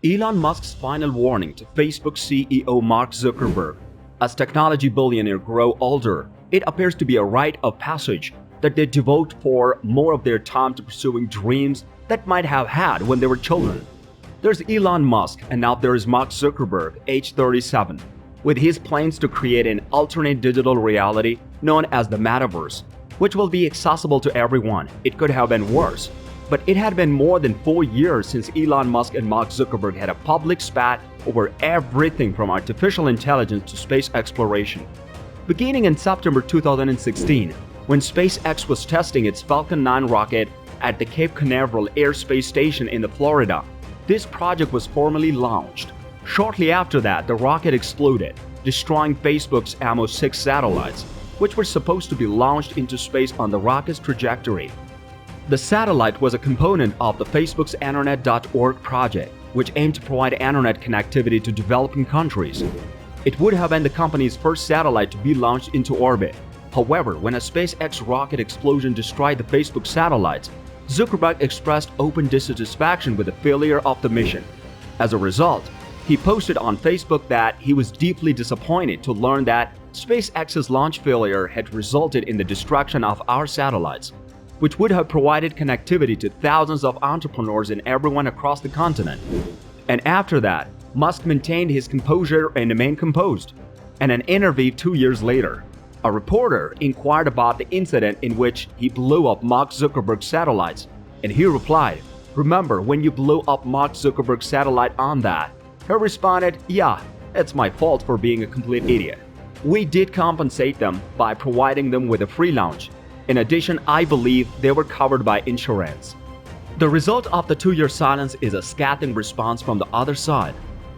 Elon Musk's final warning to Facebook CEO Mark Zuckerberg. As technology billionaires grow older, it appears to be a rite of passage that they devote for more of their time to pursuing dreams that might have had when they were children. There's Elon Musk, and now there is Mark Zuckerberg, age 37, with his plans to create an alternate digital reality known as the metaverse, which will be accessible to everyone. It could have been worse. But it had been more than 4 years since Elon Musk and Mark Zuckerberg had a public spat over everything from artificial intelligence to space exploration. Beginning in September 2016, when SpaceX was testing its Falcon 9 rocket at the Cape Canaveral Air Space Station in Florida, this project was formally launched. Shortly after that, the rocket exploded, destroying Facebook's Amos 6 satellites, which were supposed to be launched into space on the rocket's trajectory. The satellite was a component of the Facebook's Internet.org project, which aimed to provide internet connectivity to developing countries. It would have been the company's first satellite to be launched into orbit. However, when a SpaceX rocket explosion destroyed the Facebook satellites, Zuckerberg expressed open dissatisfaction with the failure of the mission. As a result, he posted on Facebook that he was deeply disappointed to learn that SpaceX's launch failure had resulted in the destruction of our satellites, which would have provided connectivity to thousands of entrepreneurs and everyone across the continent. And after that, Musk maintained his composure and remained composed. In an interview 2 years later, a reporter inquired about the incident in which he blew up Mark Zuckerberg's satellites, and he replied, "Remember when you blew up Mark Zuckerberg's satellite on that?" He responded, "Yeah, it's my fault for being a complete idiot. We did compensate them by providing them with a free launch. In addition, I believe they were covered by insurance." The result of the 2-year silence is a scathing response from the other side.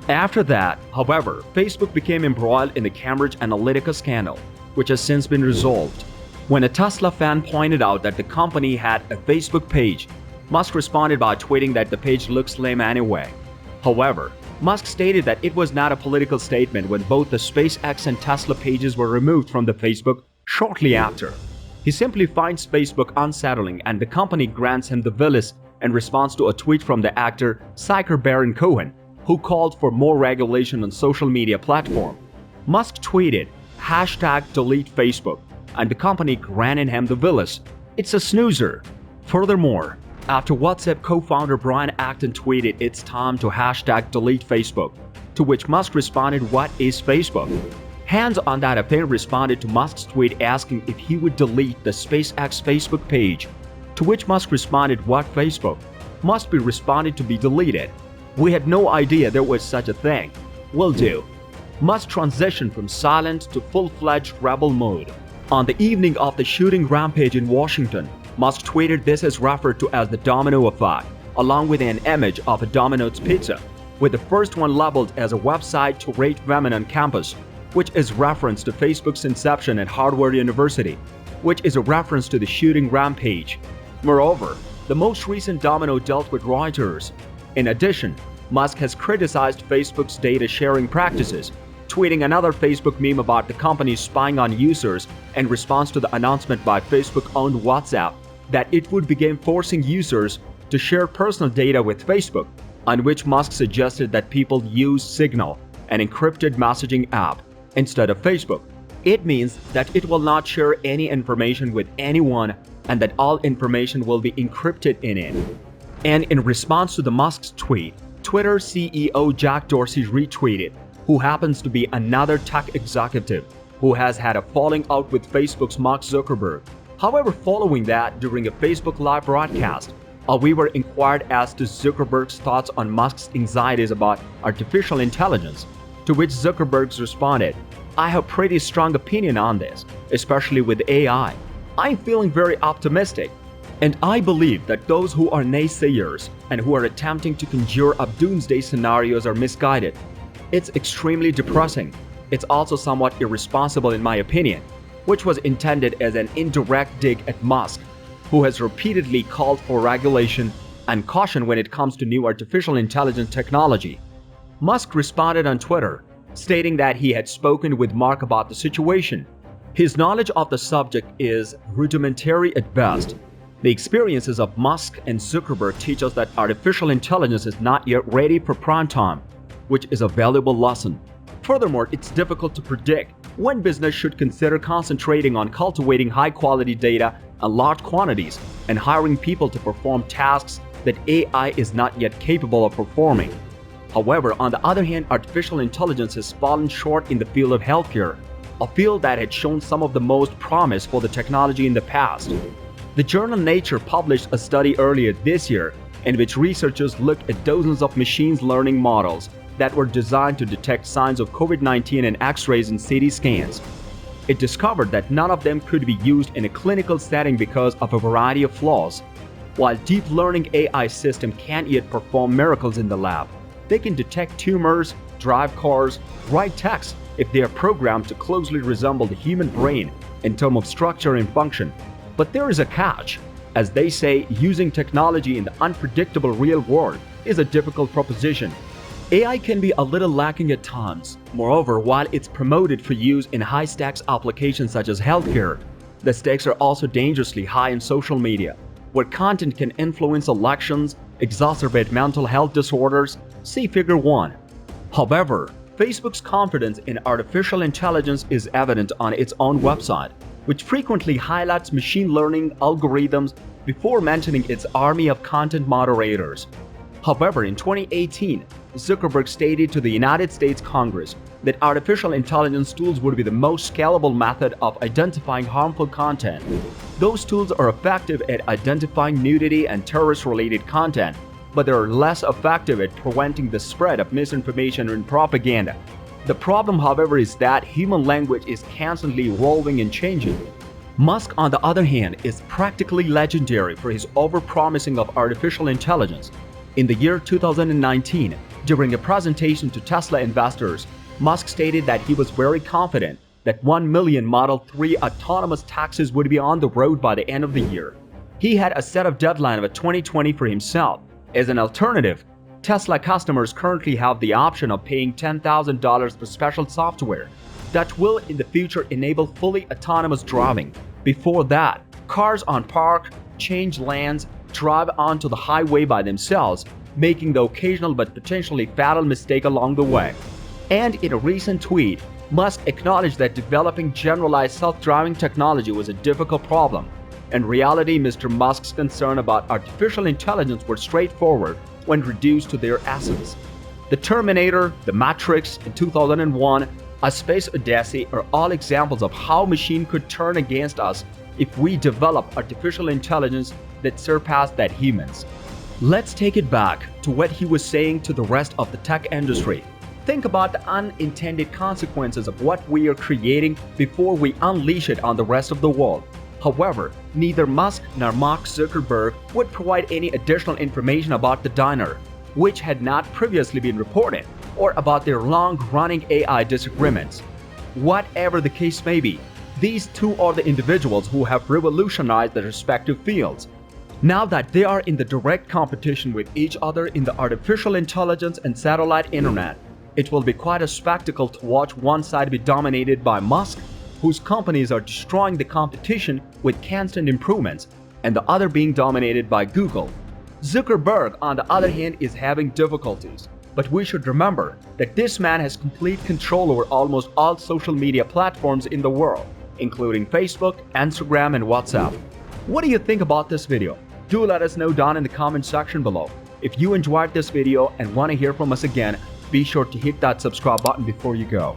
After that, however, Facebook became embroiled in the Cambridge Analytica scandal, which has since been resolved. When a Tesla fan pointed out that the company had a Facebook page, Musk responded by tweeting that the page looks lame anyway. However, Musk stated that it was not a political statement when both the SpaceX and Tesla pages were removed from the Facebook shortly after. He simply finds Facebook unsettling, and the company grants him the Willis in response to a tweet from the actor Sacha Baron Cohen, who called for more regulation on social media platform. Musk tweeted, #delete Facebook, and the company granted him the Willis. It's a snoozer. Furthermore, after WhatsApp co-founder Brian Acton tweeted it's time to #delete Facebook, to which Musk responded, "What is Facebook?" Hands on that affair responded to Musk's tweet asking if he would delete the SpaceX Facebook page, to which Musk responded, "What Facebook?" Musk responded to be deleted. "We had no idea there was such a thing. Will do." Musk transitioned from silent to full-fledged rebel mode. On the evening of the shooting rampage in Washington, Musk tweeted this is referred to as the domino effect, along with an image of a Domino's pizza, with the first one labeled as a website to rate women on campus, which is reference to Facebook's inception at Harvard University, which is a reference to the shooting rampage. Moreover, the most recent domino dealt with Reuters. In addition, Musk has criticized Facebook's data sharing practices, tweeting another Facebook meme about the company spying on users in response to the announcement by Facebook-owned WhatsApp that it would begin forcing users to share personal data with Facebook, on which Musk suggested that people use Signal, an encrypted messaging app, instead of Facebook. It means that it will not share any information with anyone and that all information will be encrypted in it. And in response to the Musk's tweet, Twitter CEO Jack Dorsey retweeted, who happens to be another tech executive who has had a falling out with Facebook's Mark Zuckerberg. However, following that, during a Facebook Live broadcast, we were inquired as to Zuckerberg's thoughts on Musk's anxieties about artificial intelligence, to which Zuckerberg responded, "I have pretty strong opinion on this, especially with AI. I'm feeling very optimistic, and I believe that those who are naysayers and who are attempting to conjure up doomsday scenarios are misguided. It's extremely depressing. It's also somewhat irresponsible in my opinion," which was intended as an indirect dig at Musk, who has repeatedly called for regulation and caution when it comes to new artificial intelligence technology. Musk responded on Twitter, stating that he had spoken with Mark about the situation. His knowledge of the subject is rudimentary at best. The experiences of Musk and Zuckerberg teach us that artificial intelligence is not yet ready for prime time, which is a valuable lesson. Furthermore, it's difficult to predict when business should consider concentrating on cultivating high-quality data in large quantities and hiring people to perform tasks that AI is not yet capable of performing. However, on the other hand, artificial intelligence has fallen short in the field of healthcare, a field that had shown some of the most promise for the technology in the past. The journal Nature published a study earlier this year in which researchers looked at dozens of machine learning models that were designed to detect signs of COVID-19 in X-rays and CT scans. It discovered that none of them could be used in a clinical setting because of a variety of flaws. While deep learning AI systems can't yet perform miracles in the lab, they can detect tumors, drive cars, write text if they are programmed to closely resemble the human brain in terms of structure and function. But there is a catch. As they say, using technology in the unpredictable real world is a difficult proposition. AI can be a little lacking at times. Moreover, while it's promoted for use in high-stakes applications such as healthcare, the stakes are also dangerously high in social media, where content can influence elections, exacerbate mental health disorders. See Figure 1. However, Facebook's confidence in artificial intelligence is evident on its own website, which frequently highlights machine learning algorithms before mentioning its army of content moderators. However, in 2018, Zuckerberg stated to the United States Congress that artificial intelligence tools would be the most scalable method of identifying harmful content. Those tools are effective at identifying nudity and terrorist-related content, but they are less effective at preventing the spread of misinformation and propaganda. The problem, however, is that human language is constantly evolving and changing. Musk, on the other hand, is practically legendary for his overpromising of artificial intelligence. In the year 2019, during a presentation to Tesla investors, Musk stated that he was very confident that 1 million Model 3 autonomous taxis would be on the road by the end of the year. He had a set of deadline of 2020 for himself. As an alternative, Tesla customers currently have the option of paying $10,000 for special software that will in the future enable fully autonomous driving. Before that, cars on park, change lanes, drive onto the highway by themselves, making the occasional but potentially fatal mistake along the way. And in a recent tweet, Musk acknowledged that developing generalized self-driving technology was a difficult problem. In reality, Mr. Musk's concern about artificial intelligence were straightforward when reduced to their essence. The Terminator, The Matrix, in 2001, A Space Odyssey are all examples of how machine could turn against us if we develop artificial intelligence that surpassed that humans. Let's take it back to what he was saying to the rest of the tech industry. Think about the unintended consequences of what we are creating before we unleash it on the rest of the world. However, neither Musk nor Mark Zuckerberg would provide any additional information about the diner, which had not previously been reported, or about their long-running AI disagreements. Whatever the case may be, these two are the individuals who have revolutionized their respective fields. Now that they are in the direct competition with each other in the artificial intelligence and satellite internet, it will be quite a spectacle to watch one side be dominated by Musk, whose companies are destroying the competition with constant improvements, and the other being dominated by Google. Zuckerberg, on the other hand, is having difficulties. But we should remember that this man has complete control over almost all social media platforms in the world, including Facebook, Instagram, and WhatsApp. What do you think about this video? Do let us know down in the comment section below. If you enjoyed this video and want to hear from us again, be sure to hit that subscribe button before you go.